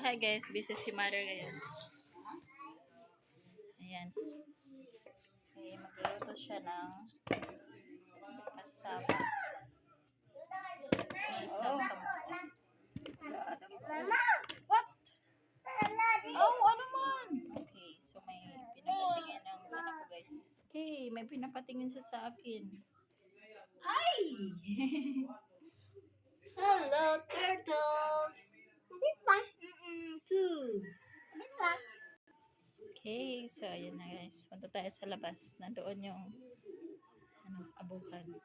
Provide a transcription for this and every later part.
hi guys, busy si mother ngayon. Ayan. Okay, magluluto siya ng kasama. Isang What? Oh, ano man? Okay, so may pinapatingin ng anak ko guys. Okay, may pinapatingin siya sa akin. Hi! Hello, turtles! Di ba? Two. Di ba? Okay, so ayan na guys. Punta tayo sa labas. Nandoon yung abuhan.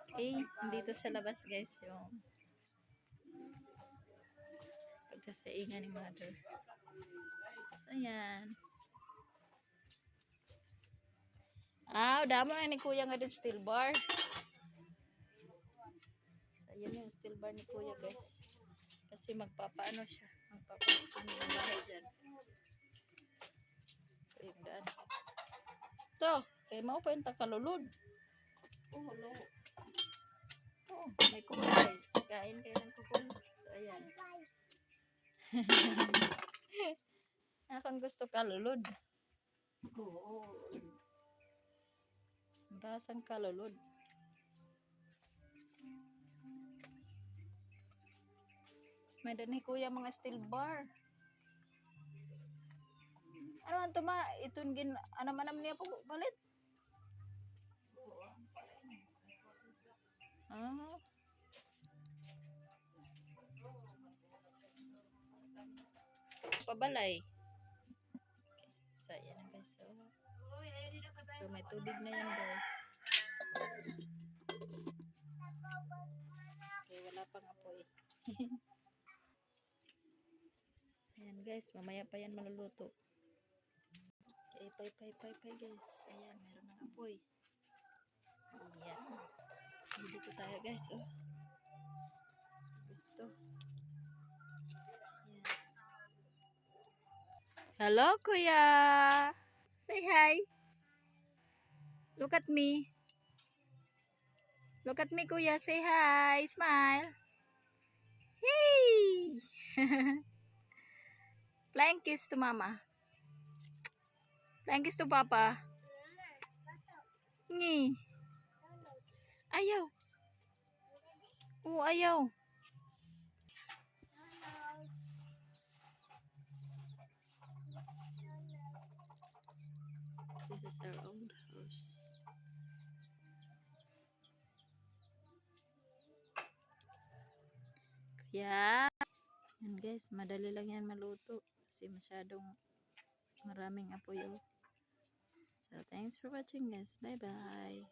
Okay, dito sa labas guys yung pagsasaingan ni mother. So ayan. Damo na ni kuya nga din steel bar. So ayan yung steel bar ni kuya guys. Kasi magpapaano siya. Magpapaano ng bahay dyan. Ito yung daan. Ito, kaya mo pa yung takalulod. Oh, hello. Oh, may kuko guys. Kain kayo ng kuko. So ayan. Akong gusto kalulod. Oo. Rasang kalulod. May dani kuya mga steel bar. Ano man to ma? Itong anam-anam niya po balit. Pabalay. So, yan na guys. So, may tubig na yan guys. Okay, wala pang apoy. Ayan guys, mamaya pa yan maluluto. Okay, pay guys. Ayan, meron ng apoy. Ayan. Dito tayo guys, oh. Gusto. Ayan. Hello, kuya! Say hi! Look at me. Look at me, kuya. Say hi. Smile. Hey! Flying kiss to mama. Flying kiss to papa. Ngi. Ayaw. Oh, ayaw. This is our old house. Kaya, yan guys, madali lang yan maluto. Kasi masyadong maraming apoy. So, thanks for watching guys. Bye-bye.